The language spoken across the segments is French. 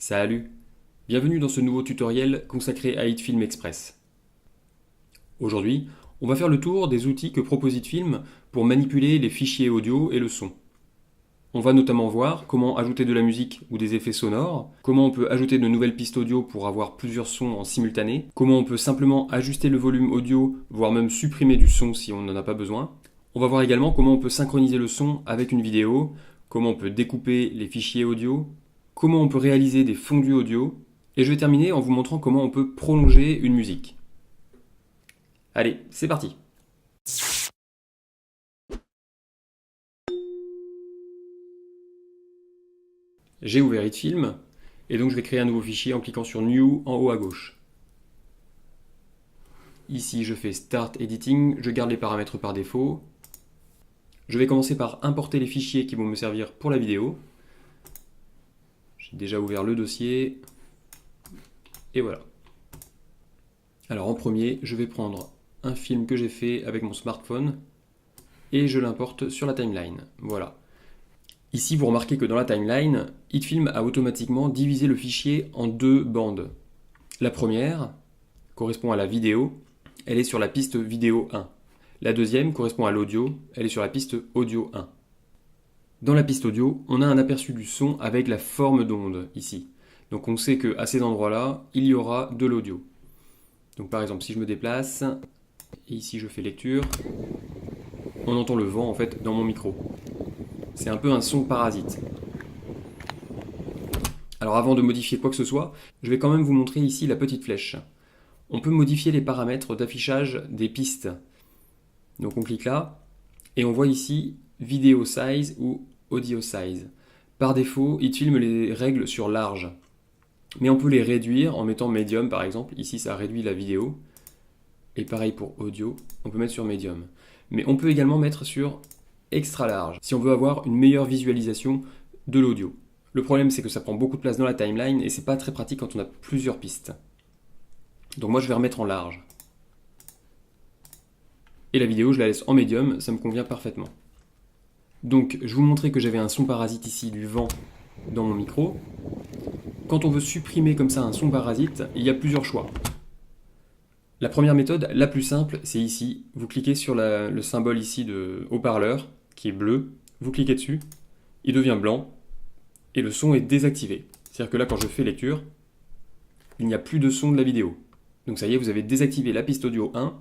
Salut! Bienvenue dans ce nouveau tutoriel consacré à HitFilm Express. Aujourd'hui, on va faire le tour des outils que propose HitFilm pour manipuler les fichiers audio et le son. On va notamment voir comment ajouter de la musique ou des effets sonores, comment on peut ajouter de nouvelles pistes audio pour avoir plusieurs sons en simultané, comment on peut simplement ajuster le volume audio, voire même supprimer du son si on n'en a pas besoin. On va voir également comment on peut synchroniser le son avec une vidéo, comment on peut découper les fichiers audio, comment on peut réaliser des fondus audio, et je vais terminer en vous montrant comment on peut prolonger une musique. Allez, c'est parti! J'ai ouvert HitFilm, et donc je vais créer un nouveau fichier en cliquant sur New en haut à gauche. Ici, je fais Start Editing, je garde les paramètres par défaut. Je vais commencer par importer les fichiers qui vont me servir pour la vidéo. J'ai déjà ouvert le dossier. Et voilà. Alors en premier, je vais prendre un film que j'ai fait avec mon smartphone et je l'importe sur la timeline. Voilà. Ici, vous remarquez que dans la timeline, HitFilm a automatiquement divisé le fichier en deux bandes. La première correspond à la vidéo, elle est sur la piste vidéo 1. La deuxième correspond à l'audio, elle est sur la piste audio 1. Dans la piste audio, on a un aperçu du son avec la forme d'onde ici. Donc on sait qu'à ces endroits-là, il y aura de l'audio. Donc par exemple, si je me déplace, et ici je fais lecture, on entend le vent en fait dans mon micro. C'est un peu un son parasite. Alors avant de modifier quoi que ce soit, je vais quand même vous montrer ici la petite flèche. On peut modifier les paramètres d'affichage des pistes. Donc on clique là, et on voit ici Video Size ou Audio Size. Par défaut, HitFilm les règle sur large. Mais on peut les réduire en mettant Medium par exemple. Ici ça réduit la vidéo. Et pareil pour audio, on peut mettre sur Medium. Mais on peut également mettre sur Extra large si on veut avoir une meilleure visualisation de l'audio. Le problème c'est que ça prend beaucoup de place dans la timeline et c'est pas très pratique quand on a plusieurs pistes. Donc moi je vais remettre en large. Et la vidéo je la laisse en Medium, ça me convient parfaitement. Donc je vous montrais que j'avais un son parasite ici du vent dans mon micro. Quand on veut supprimer comme ça un son parasite, il y a plusieurs choix. La première méthode, la plus simple, c'est ici. Vous cliquez sur le symbole ici de haut-parleur, qui est bleu. Vous cliquez dessus, il devient blanc, et le son est désactivé. C'est-à-dire que là, quand je fais lecture, il n'y a plus de son de la vidéo. Donc ça y est, vous avez désactivé la piste audio 1.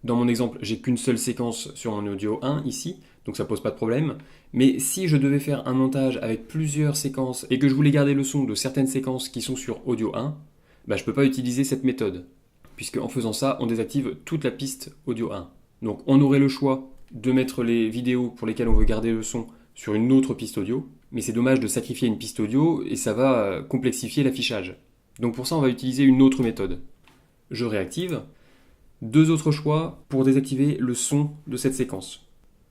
Dans mon exemple, j'ai qu'une seule séquence sur mon audio 1 ici, donc ça pose pas de problème. Mais si je devais faire un montage avec plusieurs séquences et que je voulais garder le son de certaines séquences qui sont sur audio 1, je ne peux pas utiliser cette méthode, puisque en faisant ça, on désactive toute la piste audio 1. Donc on aurait le choix de mettre les vidéos pour lesquelles on veut garder le son sur une autre piste audio, mais c'est dommage de sacrifier une piste audio et ça va complexifier l'affichage. Donc pour ça, on va utiliser une autre méthode. Je réactive. Deux autres choix pour désactiver le son de cette séquence.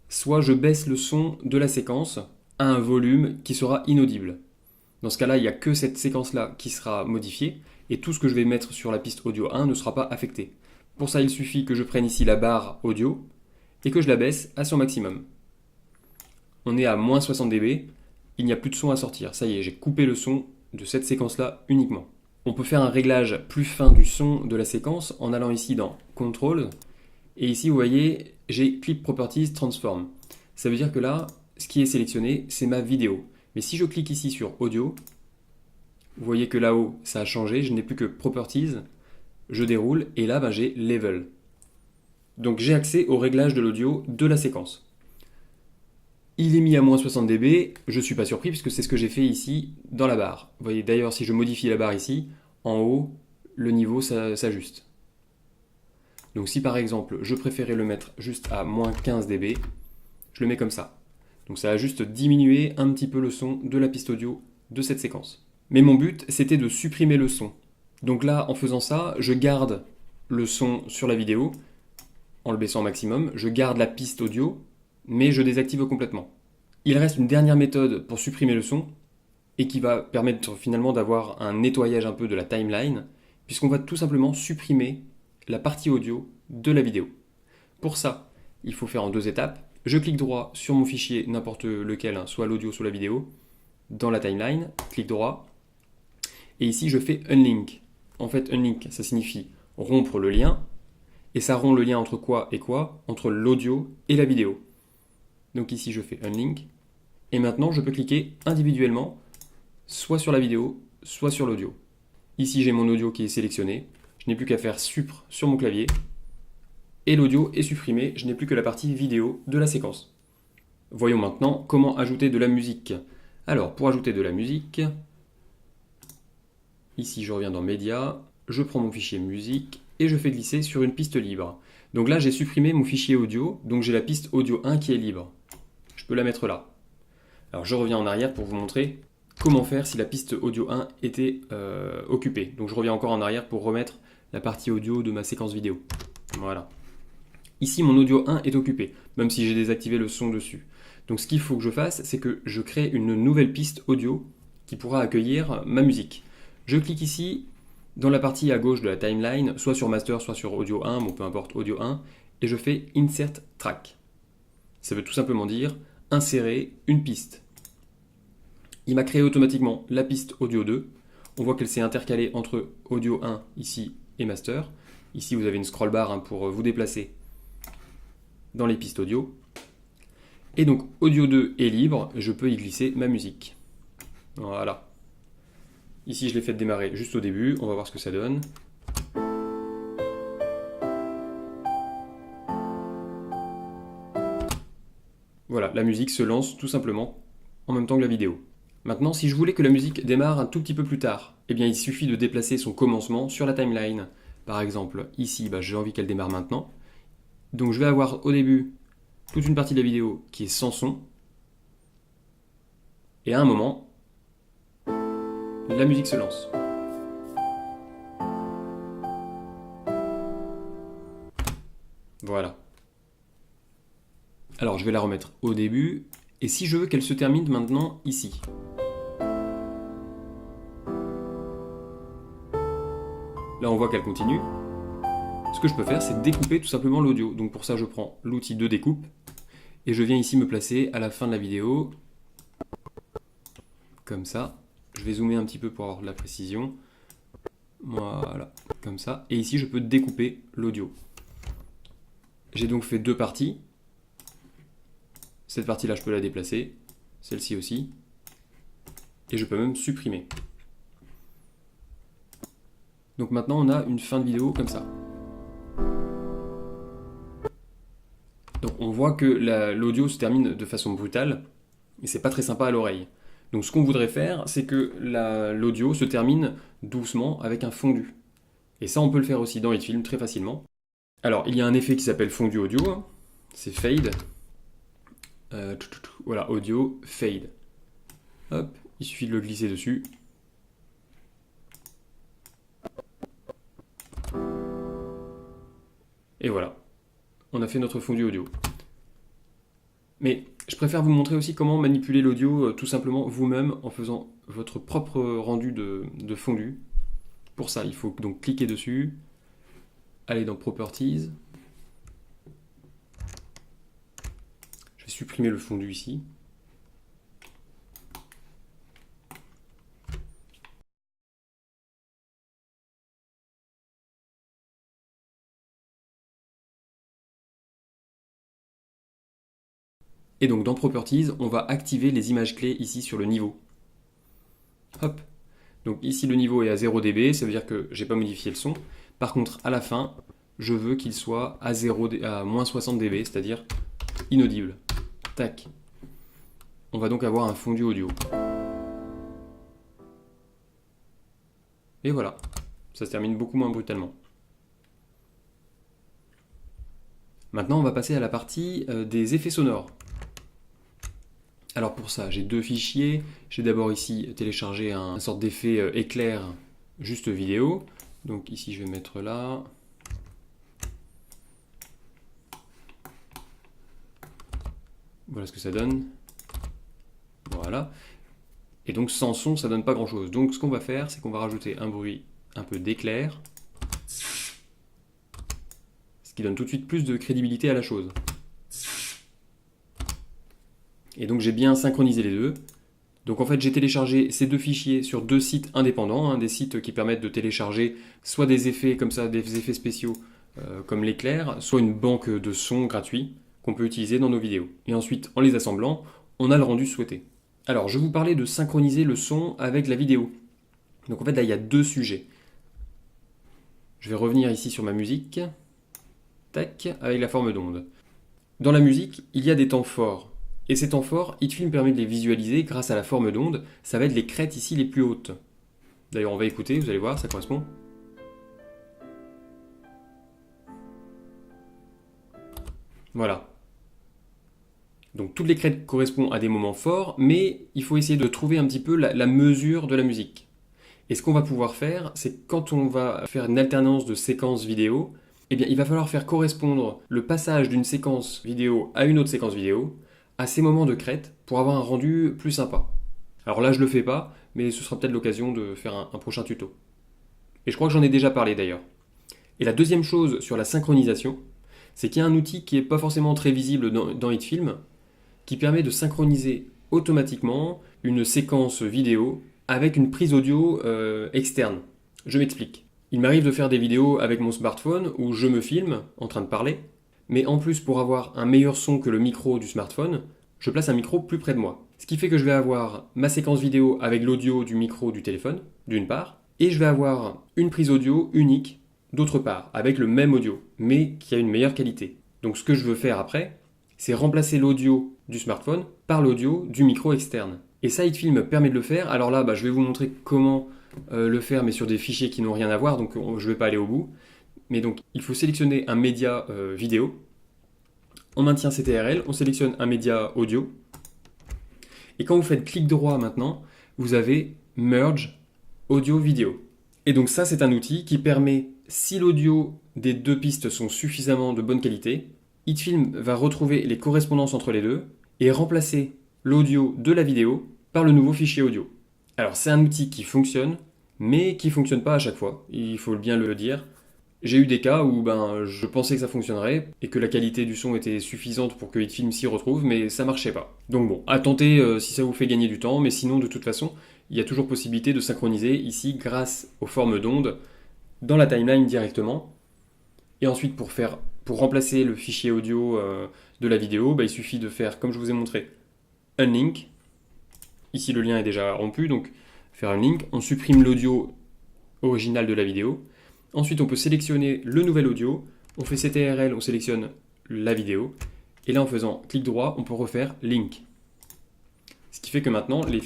Soit je baisse le son de la séquence à un volume qui sera inaudible. Dans ce cas-là, il n'y a que cette séquence-là qui sera modifiée et tout ce que je vais mettre sur la piste audio 1 ne sera pas affecté. Pour ça, il suffit que je prenne ici la barre audio et que je la baisse à son maximum. On est à moins 60 dB, il n'y a plus de son à sortir. Ça y est, j'ai coupé le son de cette séquence-là uniquement. On peut faire un réglage plus fin du son de la séquence en allant ici dans Control. Et ici, vous voyez, j'ai Clip Properties Transform. Ça veut dire que là, ce qui est sélectionné, c'est ma vidéo. Mais si je clique ici sur Audio, vous voyez que là-haut, ça a changé. Je n'ai plus que Properties. Je déroule et là, j'ai Level. Donc j'ai accès au réglage de l'audio de la séquence. Il est mis à moins 60 dB, je ne suis pas surpris puisque c'est ce que j'ai fait ici dans la barre. Vous voyez d'ailleurs si je modifie la barre ici, en haut, le niveau s'ajuste. Donc si par exemple je préférais le mettre juste à moins 15 dB, je le mets comme ça. Donc ça a juste diminué un petit peu le son de la piste audio de cette séquence. Mais mon but c'était de supprimer le son. Donc là en faisant ça, je garde le son sur la vidéo en le baissant au maximum, je garde la piste audio, mais je désactive complètement. Il reste une dernière méthode pour supprimer le son, et qui va permettre finalement d'avoir un nettoyage un peu de la timeline, puisqu'on va tout simplement supprimer la partie audio de la vidéo. Pour ça, il faut faire en deux étapes. Je clique droit sur mon fichier, n'importe lequel, soit l'audio, soit la vidéo, dans la timeline, clic droit, Et ici, je fais unlink. En fait, unlink, ça signifie rompre le lien. Et ça rompt le lien entre quoi et quoi? Entre l'audio et la vidéo. Donc ici, je fais unlink. Et maintenant, je peux cliquer individuellement, soit sur la vidéo, soit sur l'audio. Ici, j'ai mon audio qui est sélectionné. Je n'ai plus qu'à faire supr sur mon clavier. Et l'audio est supprimé. Je n'ai plus que la partie vidéo de la séquence. Voyons maintenant comment ajouter de la musique. Alors, pour ajouter de la musique, ici, je reviens dans Média. Je prends mon fichier musique et je fais glisser sur une piste libre. Donc là, j'ai supprimé mon fichier audio. Donc j'ai la piste audio 1 qui est libre. Je peux la mettre là. Alors je reviens en arrière pour vous montrer comment faire si la piste audio 1 était occupée. Donc je reviens encore en arrière pour remettre la partie audio de ma séquence vidéo. Voilà. Ici mon audio 1 est occupé, même si j'ai désactivé le son dessus. Donc ce qu'il faut que je fasse, c'est que je crée une nouvelle piste audio qui pourra accueillir ma musique. Je clique ici dans la partie à gauche de la timeline, soit sur master, soit sur audio 1, bon peu importe audio 1, et je fais insert track. Ça veut tout simplement dire insérer une piste. Il m'a créé automatiquement la piste audio 2. On voit qu'elle s'est intercalée entre audio 1 ici et master. Ici, vous avez une scroll bar pour vous déplacer dans les pistes audio. Et donc, audio 2 est libre. Je peux y glisser ma musique. Voilà. Ici, je l'ai fait démarrer juste au début. On va voir ce que ça donne. Voilà, la musique se lance tout simplement en même temps que la vidéo. Maintenant, si je voulais que la musique démarre un tout petit peu plus tard, eh bien il suffit de déplacer son commencement sur la timeline. Par exemple, ici, j'ai envie qu'elle démarre maintenant. Donc je vais avoir au début toute une partie de la vidéo qui est sans son. Et à un moment, la musique se lance. Voilà. Alors je vais la remettre au début. Et si je veux qu'elle se termine maintenant ici. Là, on voit qu'elle continue. Ce que je peux faire, c'est découper tout simplement l'audio. Donc pour ça, je prends l'outil de découpe et je viens ici me placer à la fin de la vidéo. Comme ça. Je vais zoomer un petit peu pour avoir de la précision. Voilà, comme ça. Et ici, je peux découper l'audio. J'ai donc fait deux parties. Cette partie-là, je peux la déplacer. Celle-ci aussi. Et je peux même supprimer. Donc maintenant, on a une fin de vidéo comme ça. Donc on voit que l'audio se termine de façon brutale, et c'est pas très sympa à l'oreille. Donc ce qu'on voudrait faire, c'est que l'audio se termine doucement avec un fondu. Et ça, on peut le faire aussi dans HitFilm très facilement. Alors, il y a un effet qui s'appelle fondu audio, c'est fade. Voilà, audio, fade. Hop, il suffit de le glisser dessus. Et voilà, on a fait notre fondu audio. Mais je préfère vous montrer aussi comment manipuler l'audio tout simplement vous-même en faisant votre propre rendu de fondu. Pour ça, il faut donc cliquer dessus, aller dans Properties. Je vais supprimer le fondu ici. Et donc dans Properties, on va activer les images clés ici sur le niveau. Hop. Donc ici le niveau est à 0 dB, ça veut dire que j'ai pas modifié le son. Par contre, à la fin, je veux qu'il soit à moins 60 dB, c'est-à-dire inaudible. Tac. On va donc avoir un fondu audio. Et voilà, ça se termine beaucoup moins brutalement. Maintenant, on va passer à la partie des effets sonores. Alors pour ça, j'ai deux fichiers. J'ai d'abord ici téléchargé une sorte d'effet éclair juste vidéo. Donc ici, je vais mettre là. Voilà ce que ça donne. Voilà. Et donc sans son, ça donne pas grand chose. Donc ce qu'on va faire, c'est qu'on va rajouter un bruit un peu d'éclair. Ce qui donne tout de suite plus de crédibilité à la chose. Et donc j'ai bien synchronisé les deux. Donc en fait, j'ai téléchargé ces deux fichiers sur deux sites indépendants, hein, des sites qui permettent de télécharger soit des effets comme ça, des effets spéciaux comme l'éclair, soit une banque de sons gratuits qu'on peut utiliser dans nos vidéos. Et ensuite, en les assemblant, on a le rendu souhaité. Alors, je vous parlais de synchroniser le son avec la vidéo. Donc en fait, là, il y a deux sujets. Je vais revenir ici sur ma musique. Tac, avec la forme d'onde. Dans la musique, il y a des temps forts. Et ces temps forts, HitFilm permet de les visualiser grâce à la forme d'onde. Ça va être les crêtes ici les plus hautes. D'ailleurs, on va écouter, vous allez voir, ça correspond. Voilà. Donc toutes les crêtes correspondent à des moments forts, mais il faut essayer de trouver un petit peu la mesure de la musique. Et ce qu'on va pouvoir faire, c'est quand on va faire une alternance de séquences vidéo, eh bien, il va falloir faire correspondre le passage d'une séquence vidéo à une autre séquence vidéo à ces moments de crête pour avoir un rendu plus sympa. Alors là, je le fais pas, mais ce sera peut-être l'occasion de faire un prochain tuto. Et je crois que j'en ai déjà parlé d'ailleurs. Et la deuxième chose sur la synchronisation, c'est qu'il y a un outil qui n'est pas forcément très visible dans HitFilm, qui permet de synchroniser automatiquement une séquence vidéo avec une prise audio externe. Je m'explique. Il m'arrive de faire des vidéos avec mon smartphone où je me filme en train de parler, mais en plus pour avoir un meilleur son que le micro du smartphone, je place un micro plus près de moi. Ce qui fait que je vais avoir ma séquence vidéo avec l'audio du micro du téléphone, d'une part, et je vais avoir une prise audio unique, d'autre part, avec le même audio, mais qui a une meilleure qualité. Donc ce que je veux faire après, c'est remplacer l'audio du smartphone par l'audio du micro externe. Et ça, HitFilm permet de le faire. Alors là, je vais vous montrer comment le faire, mais sur des fichiers qui n'ont rien à voir, donc je ne vais pas aller au bout. Mais donc, il faut sélectionner un média vidéo. On maintient CTRL, on sélectionne un média audio. Et quand vous faites clic droit maintenant, vous avez Merge Audio-Vidéo. Et donc ça, c'est un outil qui permet, si l'audio des deux pistes sont suffisamment de bonne qualité, HitFilm va retrouver les correspondances entre les deux et remplacer l'audio de la vidéo par le nouveau fichier audio. Alors c'est un outil qui fonctionne, mais qui ne fonctionne pas à chaque fois, il faut bien le dire. J'ai eu des cas où je pensais que ça fonctionnerait et que la qualité du son était suffisante pour que HitFilm s'y retrouve, mais ça marchait pas. Donc bon, à tenter si ça vous fait gagner du temps, mais sinon de toute façon, il y a toujours possibilité de synchroniser ici grâce aux formes d'ondes dans la timeline directement. Et ensuite pour remplacer le fichier audio de la vidéo, il suffit de faire, comme je vous ai montré, un link. Ici le lien est déjà rompu, donc faire un link. On supprime l'audio original de la vidéo. Ensuite, on peut sélectionner le nouvel audio. On fait CTRL, on sélectionne la vidéo. Et là, en faisant clic droit, on peut refaire link. Ce qui fait que maintenant, les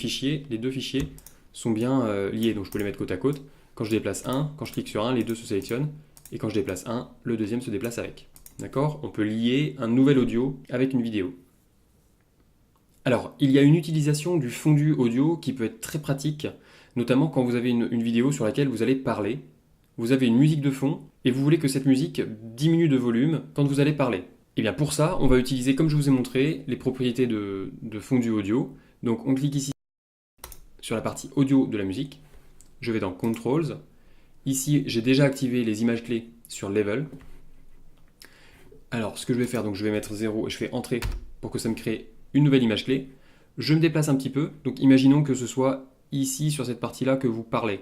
deux fichiers sont bien liés. Donc, je peux les mettre côte à côte. Quand je déplace un, quand je clique sur un, les deux se sélectionnent. Et quand je déplace un, le deuxième se déplace avec. D'accord ? On peut lier un nouvel audio avec une vidéo. Alors, il y a une utilisation du fondu audio qui peut être très pratique, notamment quand vous avez une vidéo sur laquelle vous allez parler. Vous avez une musique de fond et vous voulez que cette musique diminue de volume quand vous allez parler. Et bien pour ça, on va utiliser, comme je vous ai montré, les propriétés de fondu audio. Donc on clique ici sur la partie audio de la musique. Je vais dans Controls. Ici, j'ai déjà activé les images clés sur Level. Alors ce que je vais faire, donc je vais mettre 0 et je fais Entrée pour que ça me crée une nouvelle image clé. Je me déplace un petit peu. Donc imaginons que ce soit ici sur cette partie-là que vous parlez.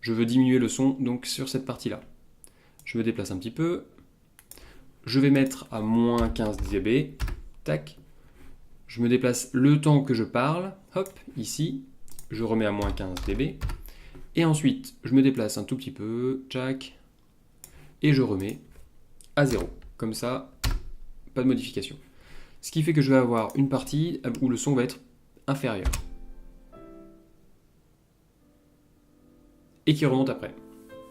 Je veux diminuer le son donc sur cette partie-là. Je me déplace un petit peu. Je vais mettre à moins 15 dB. Tac. Je me déplace le temps que je parle. Hop, ici. Je remets à moins 15 dB. Et ensuite, je me déplace un tout petit peu. Tac. Et je remets à 0. Comme ça, pas de modification. Ce qui fait que je vais avoir une partie où le son va être inférieur. Et qui remonte après.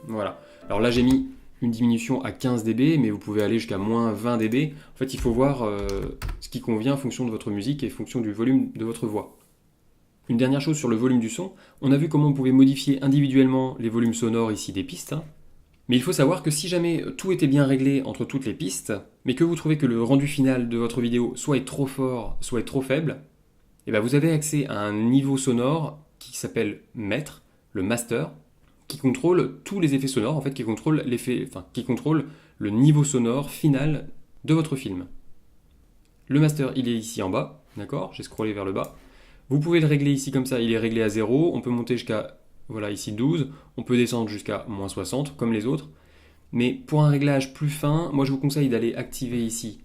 Voilà. Alors là, j'ai mis une diminution à 15 dB, mais vous pouvez aller jusqu'à moins 20 dB. En fait, il faut voir ce qui convient en fonction de votre musique et en fonction du volume de votre voix. Une dernière chose sur le volume du son. On a vu comment on pouvait modifier individuellement les volumes sonores ici des pistes. Mais il faut savoir que si jamais tout était bien réglé entre toutes les pistes, mais que vous trouvez que le rendu final de votre vidéo soit est trop fort, soit est trop faible, et vous avez accès à un niveau sonore qui s'appelle Maître, le Master, qui contrôle tous les effets sonores, en fait, qui contrôle le niveau sonore final de votre film. Le master, il est ici en bas, d'accord ? J'ai scrollé vers le bas. Vous pouvez le régler ici comme ça, il est réglé à 0, on peut monter jusqu'à, voilà, ici 12, on peut descendre jusqu'à moins 60, comme les autres. Mais pour un réglage plus fin, moi je vous conseille d'aller activer ici.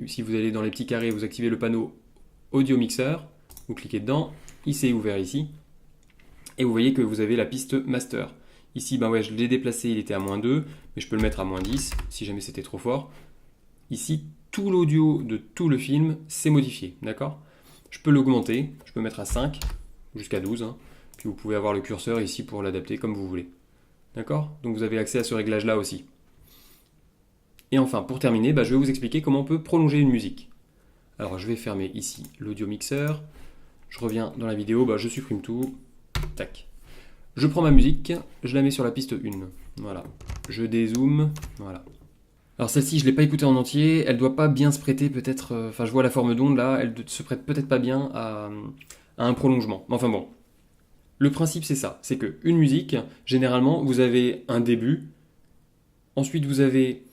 Si vous allez dans les petits carrés, vous activez le panneau Audio Mixer, vous cliquez dedans, il s'est ouvert ici, et vous voyez que vous avez la piste master. Ici, ben ouais, je l'ai déplacé, il était à moins 2, mais je peux le mettre à moins 10, si jamais c'était trop fort. Ici, tout l'audio de tout le film s'est modifié, d'accord? Je peux l'augmenter, je peux mettre à 5, jusqu'à 12, hein. Puis vous pouvez avoir le curseur ici pour l'adapter comme vous voulez. D'accord? Donc vous avez accès à ce réglage-là aussi. Et enfin, pour terminer, je vais vous expliquer comment on peut prolonger une musique. Alors je vais fermer ici l'audio mixeur, je reviens dans la vidéo, je supprime tout, tac. Je prends ma musique, je la mets sur la piste 1, voilà. Je dézoome, voilà. Alors celle-ci, je ne l'ai pas écoutée en entier, elle doit pas bien se prêter peut-être, enfin je vois la forme d'onde là, elle se prête peut-être pas bien à un prolongement. Enfin bon, le principe c'est ça, c'est qu'une musique, généralement vous avez un début, ensuite vous avez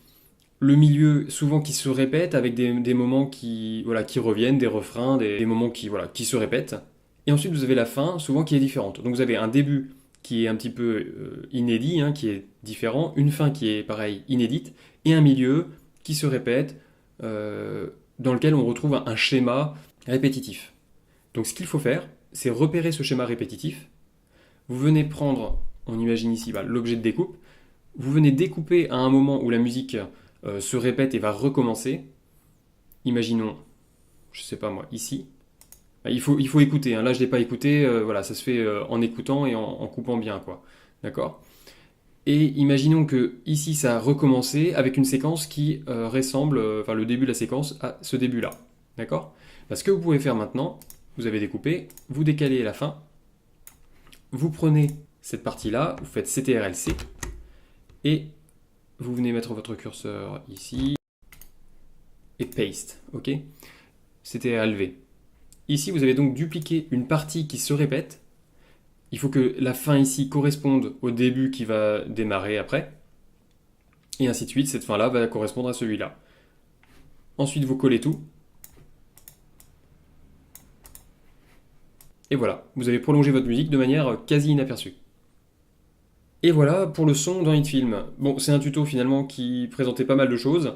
le milieu souvent qui se répète avec des moments qui reviennent, des refrains, des moments qui se répètent. Et ensuite vous avez la fin souvent qui est différente. Donc vous avez un début qui est un petit peu inédit, hein, qui est différent, une fin qui est pareil inédite, et un milieu qui se répète, dans lequel on retrouve un schéma répétitif. Donc ce qu'il faut faire, c'est repérer ce schéma répétitif. Vous venez prendre, on imagine ici l'objet de découpe, vous venez découper à un moment où la musique se répète et va recommencer. Imaginons, je sais pas moi, ici. Il faut écouter, hein. Là je ne l'ai pas écouté, voilà, ça se fait en écoutant et en coupant bien, quoi. D'accord? Et imaginons que ici ça a recommencé avec une séquence qui ressemble, le début de la séquence à ce début-là. D'accord? Ce que vous pouvez faire maintenant, vous avez découpé, vous décalez la fin, vous prenez cette partie-là, vous faites CTRL-C, et vous venez mettre votre curseur ici, et paste, ok? CTRL-V. Ici, vous avez donc dupliqué une partie qui se répète. Il faut que la fin ici corresponde au début qui va démarrer après. Et ainsi de suite, cette fin-là va correspondre à celui-là. Ensuite, vous collez tout. Et voilà, vous avez prolongé votre musique de manière quasi inaperçue. Et voilà pour le son dans HitFilm. Bon, c'est un tuto finalement qui présentait pas mal de choses.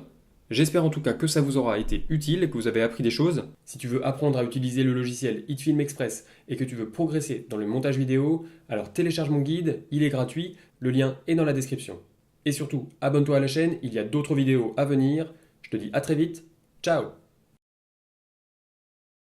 J'espère en tout cas que ça vous aura été utile, que vous avez appris des choses. Si tu veux apprendre à utiliser le logiciel HitFilm Express et que tu veux progresser dans le montage vidéo, alors télécharge mon guide, il est gratuit, le lien est dans la description. Et surtout, abonne-toi à la chaîne, il y a d'autres vidéos à venir. Je te dis à très vite, ciao!